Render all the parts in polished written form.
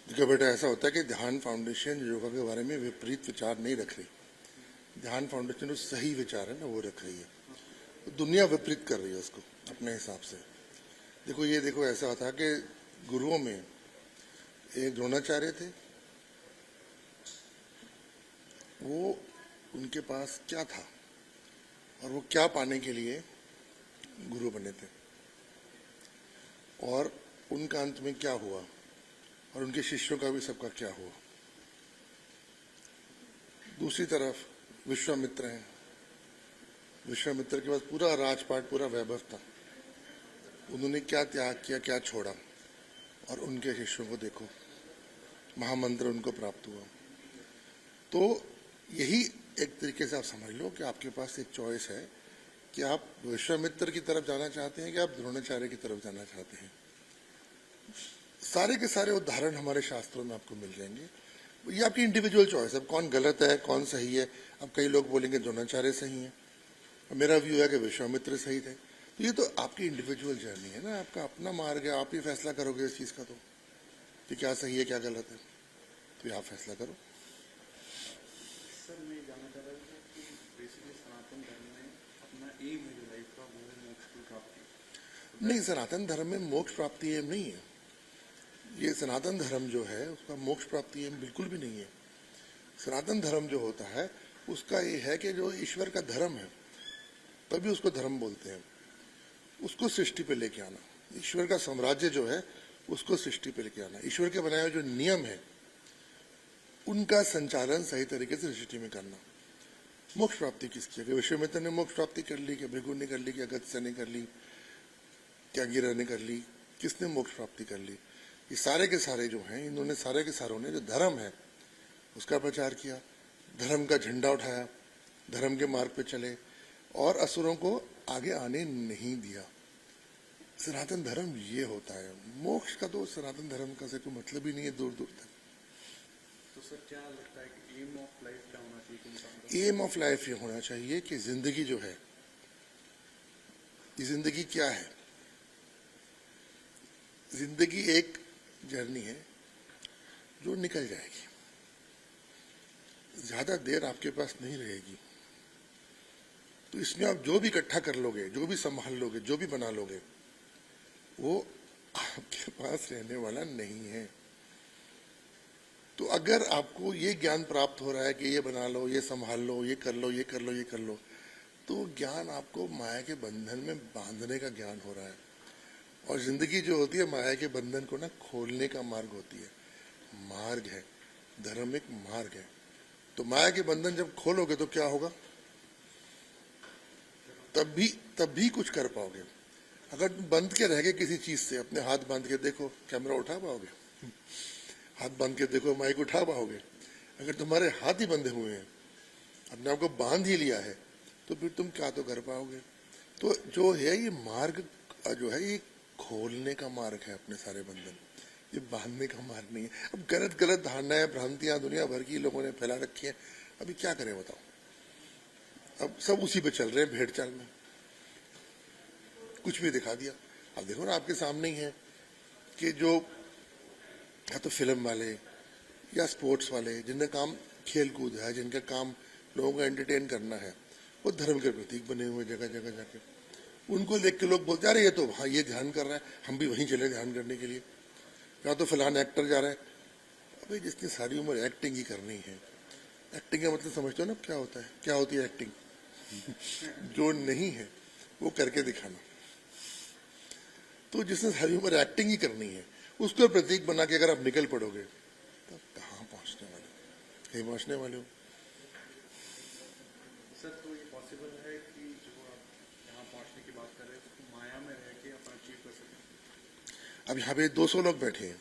देखो बेटा, ऐसा होता है कि ध्यान फाउंडेशन योगा के बारे में विपरीत विचार नहीं रख रही। ध्यान फाउंडेशन जो सही विचार है ना वो रख रही है। तो दुनिया विपरीत कर रही है उसको अपने हिसाब से। देखो ऐसा था कि गुरुओं में एक द्रोणाचार्य थे। वो उनके पास क्या था और वो क्या पाने के लिए गुरु बने थे, और उनका अंत में क्या हुआ, और उनके शिष्यों का भी सबका क्या हुआ। दूसरी तरफ विश्वामित्र हैं। विश्वामित्र के पास पूरा राजपाट, पूरा वैभव था। उन्होंने क्या त्याग किया, क्या छोड़ा, और उनके शिष्यों को देखो, महामंत्र उनको प्राप्त हुआ। तो यही एक तरीके से आप समझ लो कि आपके पास एक चॉइस है कि आप विश्वामित्र की तरफ जाना चाहते हैं कि आप द्रोणाचार्य की तरफ जाना चाहते हैं। सारे के सारे उदाहरण हमारे शास्त्रों में आपको मिल जाएंगे। ये आपकी इंडिविजुअल चॉइस है, कौन गलत है कौन सही है। अब कई लोग बोलेंगे द्रोणाचार्य सही है, मेरा व्यू है कि विश्वामित्र सही थे। तो ये तो आपकी इंडिविजुअल जर्नी है ना, आपका अपना मार्ग है, आप ही फैसला करोगे इस चीज का तो कि क्या सही है क्या गलत है। तो ये आप फैसला करो। सर मैं जानना चाह रहा था कि बेसिकली सनातन धर्म में अपना एम है जो लाइफ का, वो है मोक्ष की प्राप्ति। नहीं, सनातन धर्म में मोक्ष प्राप्ति एम नहीं है। ये सनातन धर्म जो है उसका मोक्ष प्राप्ति एम बिल्कुल भी नहीं है। सनातन धर्म जो होता है उसका ये है कि जो ईश्वर का धर्म है, तभी उसको धर्म बोलते हैं, उसको सृष्टि पे लेके आना। ईश्वर का साम्राज्य जो है उसको सृष्टि पे लेके आना। ईश्वर के बनाए हुए जो नियम है उनका संचालन सही तरीके से सृष्टि में करना। मोक्ष प्राप्ति किसकी है? विश्वामित्र ने मोक्ष प्राप्ति कर ली, क्या भृगु ने कर ली, क्या अगस्त्य ने कर ली, क्या गिरा ने कर ली? किसने मोक्ष प्राप्ति कर ली? ये सारे के सारे जो हैं, इन्होंने सारे के सारों ने जो धर्म है उसका प्रचार किया, धर्म का झंडा उठाया, धर्म के मार्ग पे चले और असुरों को आगे आने नहीं दिया। सनातन धर्म ये होता है। मोक्ष का तो सनातन धर्म का से कोई मतलब ही नहीं है दूर दूर तक। तो सर क्या लगता है कि एम ऑफ लाइफ क्या होना चाहिए इंसान का? एम ऑफ लाइफ ये होना चाहिए कि जिंदगी जो है, ये जिंदगी क्या है? जिंदगी एक जर्नी है जो निकल जाएगी, ज्यादा देर आपके पास नहीं रहेगी। तो इसमें आप जो भी इकट्ठा कर लोगे, जो भी संभाल लोगे, जो भी बना लोगे, वो आपके पास रहने वाला नहीं है। तो अगर आपको ये ज्ञान प्राप्त हो रहा है कि ये बना लो, ये संभाल लो, ये कर लो, ये कर लो, ये कर लो, तो ज्ञान आपको माया के बंधन में बांधने का ज्ञान हो रहा है। और जिंदगी जो होती है माया के बंधन को ना खोलने का मार्ग होती है, मार्ग है। धर्म एक मार्ग है। तो माया के बंधन जब खोलोगे तो क्या होगा? तब भी कुछ कर पाओगे। अगर तुम बंद के रह गए किसी चीज से, अपने हाथ बांध के देखो, कैमरा उठा पाओगे? हाथ बांध के देखो, माइक उठा पाओगे? अगर तुम्हारे हाथ ही बंधे हुए हैं, अपने आप को बांध ही लिया है, तो फिर तुम क्या तो कर पाओगे? तो जो है ये मार्ग जो है ये खोलने का मार्ग है अपने सारे बंधन, ये बांधने का मार्ग नहीं है। अब गलत गलत धारणाएं, भ्रांतियां दुनिया भर की लोगों ने फैला रखी है। अभी क्या करें बताओ? अब सब उसी पे चल रहे हैं, भेड़ चाल में कुछ भी दिखा दिया। अब देखो ना, आपके सामने ही है कि जो या तो फिल्म वाले या स्पोर्ट्स वाले, जिनका काम खेल कूद है, जिनका काम लोगों को एंटरटेन करना है, वो धर्म के प्रतीक बने हुए जगह जगह जाके। उनको देख के लोग बोलते, अरे ये तो हाँ ये ध्यान कर रहा है, हम भी वहीं चले ध्यान करने के लिए। या तो फलाना एक्टर जा रहा है। अभी जिसकी सारी उम्र एक्टिंग ही करनी है, एक्टिंग का मतलब समझते हो ना क्या होता है? क्या होती है एक्टिंग? जो नहीं है वो करके दिखाना। तो जिसने सारी उम्र एक्टिंग ही करनी है, उसको प्रतीक बना के अगर आप निकल पड़ोगे तो कहाँ पहुंचने वाले? कहीं पहुंचने वाले हो? सर तो ये पॉसिबल है कि जो आप यहाँ पहुँचने की बात कर रहे हैं तो माया में रह के अपना अचीव कर सकें? अब यहाँ पे 200 लोग बैठे हैं।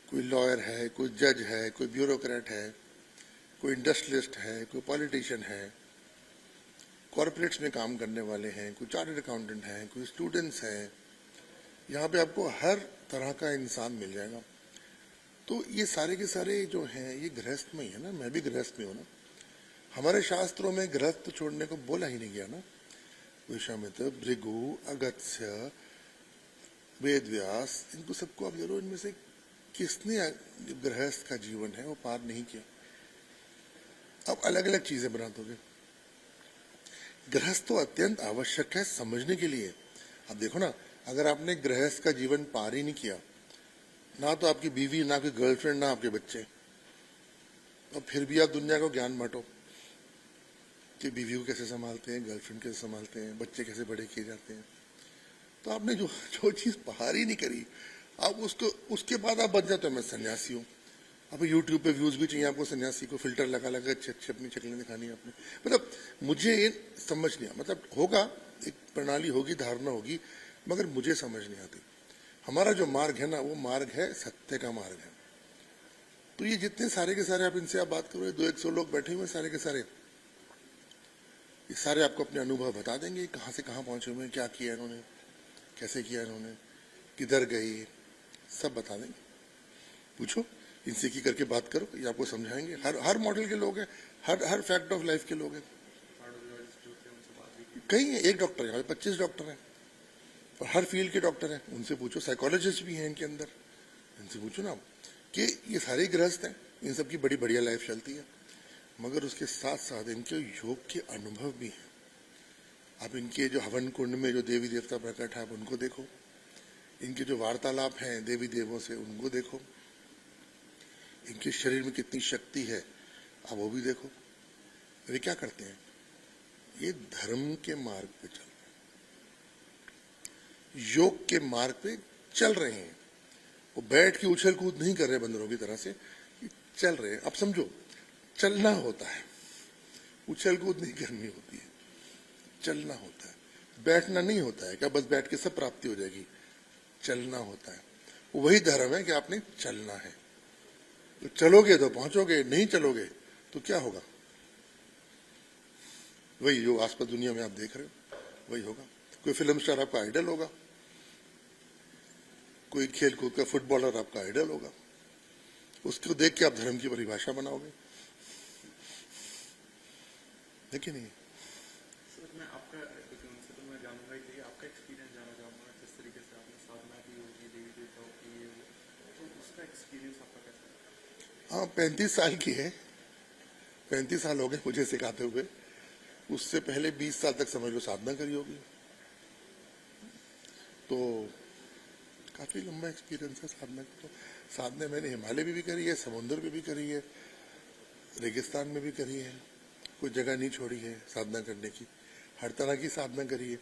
कोई लॉयर है, कोई जज है, कोई ब्यूरोक्रेट है, कोई इंडस्ट्रियलिस्ट है, कोई पॉलिटिशियन है, कॉर्पोरेट्स में काम करने वाले हैं, कोई चार्टर्ड अकाउंटेंट है, कोई स्टूडेंट्स हैं। यहाँ पे आपको हर तरह का इंसान मिल जाएगा। तो ये सारे के सारे जो हैं ये गृहस्थ में ही है ना। मैं भी गृहस्थ में हूँ ना। हमारे शास्त्रों में गृहस्थ छोड़ने को बोला ही नहीं गया ना। विश्वामित्र, भृगु, अगस्त्य, वेद व्यास, इनको सबको आप जरूर इनमें से किसने जो गृहस्थ का जीवन है वो पार नहीं किया। अब अलग अलग चीजें बना दोगे। गृहस्थ तो अत्यंत आवश्यक है समझने के लिए। अब देखो ना, अगर आपने गृहस्थ का जीवन पार ही नहीं किया, ना तो आपकी बीवी, ना आपकी गर्लफ्रेंड, ना आपके बच्चे, और फिर भी आप दुनिया को ज्ञान बांटो कि बीवी को कैसे संभालते हैं, गर्लफ्रेंड कैसे संभालते हैं, बच्चे कैसे बड़े किए जाते हैं। तो आपने जो जो चीज पार ही नहीं करी, आप उसको, उसके बाद आप बन जाते हो मैं सन्यासी हूँ। अब यूट्यूब पे व्यूज भी चाहिए आपको, सन्यासी को फिल्टर लगा लगा अच्छे अच्छे अपनी शक्लें दिखानी है आपने। मतलब मुझे ये समझ नहीं आया, मतलब होगा, एक प्रणाली होगी, धारणा होगी, मगर मुझे समझ नहीं आती। हमारा जो मार्ग है ना, वो मार्ग है सत्य का मार्ग है। तो ये जितने सारे के सारे आप इनसे आप बात करो, 200-100 लोग बैठे हुए सारे के सारे, ये सारे आपको अपने अनुभव बता देंगे, कहाँ से कहाँ पहुंचे हुए हैं, क्या किया इन्होंने, कैसे किया इन्होंने, किधर गए, सब बता देंगे। पूछो इनसे की करके बात करो, ये आपको समझाएंगे। हर मॉडल के लोग हैं, हर फैक्ट ऑफ लाइफ के लोग हैं। कई हैं, एक डॉक्टर है, 25 डॉक्टर हैं, और हर फील्ड के डॉक्टर हैं। उनसे पूछो, साइकोलॉजिस्ट भी हैं इनके अंदर, इनसे पूछो ना कि ये सारे गृहस्थ हैं, इन सबकी बड़ी बढ़िया लाइफ चलती है, मगर उसके साथ साथ इनके योग के अनुभव भी हैं। आप इनके जो हवन कुंड में जो देवी देवता प्रकट है, आप उनको देखो, इनके जो वार्तालाप हैं देवी देवों से, उनको देखो, इनके शरीर में कितनी शक्ति है, आप वो भी देखो। वे क्या करते हैं, ये धर्म के मार्ग पे चल रहे हैं, योग के मार्ग पे चल रहे हैं। वो बैठ के उछल कूद नहीं कर रहे बंदरों की तरह से, चल रहे हैं। अब समझो, चलना होता है, उछल कूद नहीं करनी होती है, चलना होता है। बैठना नहीं होता है क्या बस बैठ के सब प्राप्ति हो जाएगी, चलना होता है। वही धर्म है कि आपने चलना है। तो चलोगे तो पहुंचोगे, नहीं चलोगे तो क्या होगा, वही जो आसपास दुनिया में आप देख रहे हो वही होगा। कोई फिल्म स्टार आपका आइडल होगा, कोई खेल कूद का फुटबॉलर आपका आइडल होगा, उसको देख के आप धर्म की परिभाषा बनाओगे, देखिए नहीं। सर मैं आपका उनसे तो मैं जानूंगा ही, आपका एक्सपीरियंस जानना चाहूंगा, जिस तरीके से आपने साधना की होगी, देवी देवताओं की, तो उसका एक्सपीरियंस आपका कैसा है? हाँ, 35 साल की है, 35 साल हो गए मुझे सिखाते हुए। उससे पहले 20 साल तक समझ लो साधना करी होगी, तो काफी लंबा एक्सपीरियंस है साधना का। तो साधना मैंने हिमालय में भी करी है, समुद्र में भी करी है, रेगिस्तान में भी करी है, कोई जगह नहीं छोड़ी है साधना करने की, हर तरह की साधना करी है।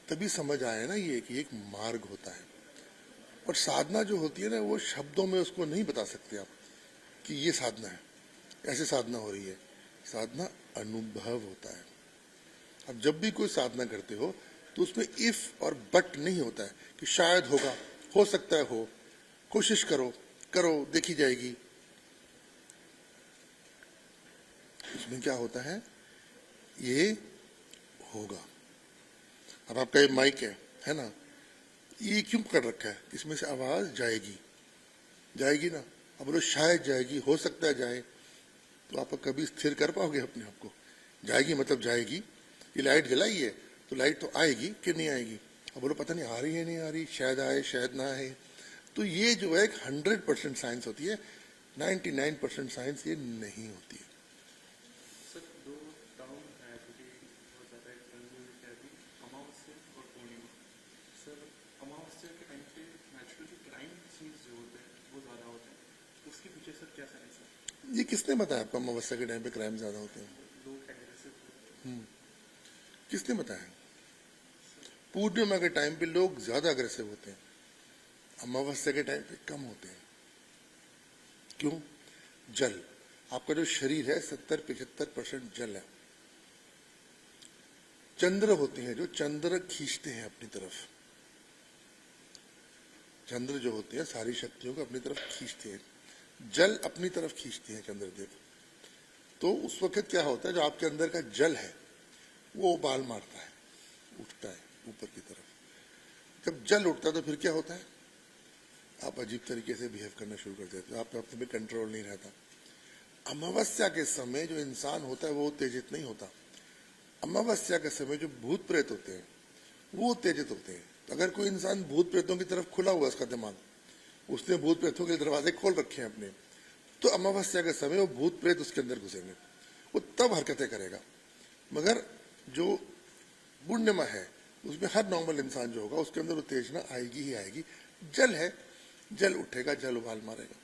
तभी समझ आया ना ये कि एक मार्ग होता है, और साधना जो होती है ना, वो शब्दों में उसको नहीं बता सकते आप कि ये साधना है, ऐसे साधना हो रही है। साधना अनुभव होता है। अब जब भी कोई साधना करते हो तो उसमें इफ और बट नहीं होता है कि शायद होगा, हो सकता है हो, कोशिश करो, करो देखी जाएगी। इसमें क्या होता है, ये होगा। अब आपका ये माइक है ना, ये क्यों कर रखा है, इसमें से आवाज जाएगी, जाएगी ना। अब बोलो शायद जाएगी, हो सकता है जाए, तो आप कभी स्थिर कर पाओगे अपने आप को? जाएगी मतलब जाएगी। ये लाइट जलाई है तो लाइट तो आएगी कि नहीं आएगी। अब बोलो पता नहीं आ रही है नहीं आ रही, शायद आए शायद ना आए। तो ये जो है 100% साइंस होती है, 99% साइंस ये नहीं होती है। सर दो टर्म है जो कि बहुत ज़्यादा कंफ्यूज है अभी, अमावस्या और पूर्णिमा। सर अमावस्या के टाइम पे नेचुरली क्राइम सीन्स जो होते हैं वो ज़्यादा होते हैं, उसके पीछे सर क्या साइंस है? ये किसने बताया आपको अमावस्या के टाइम पे क्राइम ज्यादा होते हैं? लोग एग्रेसिव, किसने बताया? पूर्णिमा के टाइम पे लोग ज्यादा अग्रेसिव होते हैं, अमावस्या के टाइम पे कम होते हैं। क्यों? जल, आपका जो शरीर है 70-75% जल है। चंद्र होते हैं जो चंद्र खींचते हैं अपनी तरफ, चंद्र जो होते हैं सारी शक्तियों को अपनी तरफ खींचते हैं, जल अपनी तरफ खींचते हैं चंद्रदेव। तो उस वक्त क्या होता है, जो आपके अंदर का जल है वो उबाल मारता है, उठता है ऊपर की तरफ। जब जल उठता है तो फिर क्या होता है, आप अजीब तरीके से बिहेव करना शुरू कर देते हो, आप अपने में कंट्रोल नहीं रहता। अमावस्या के समय जो इंसान होता है वो उत्तेजित नहीं होता। अमावस्या के समय जो भूत प्रेत होते हैं वो उत्तेजित होते हैं। तो अगर कोई इंसान भूत प्रेतों की तरफ खुला हुआ उसका दिमाग, उसने भूत प्रेतों के दरवाजे खोल रखे हैं अपने, तो अमावस्या के समय वो भूत प्रेत उसके अंदर घुसेंगे, वो तब हरकतें करेगा। मगर जो पूर्णिमा है उसमें हर नॉर्मल इंसान जो होगा उसके अंदर उत्तेजना आएगी ही आएगी। जल है, जल उठेगा, जल उबाल मारेगा।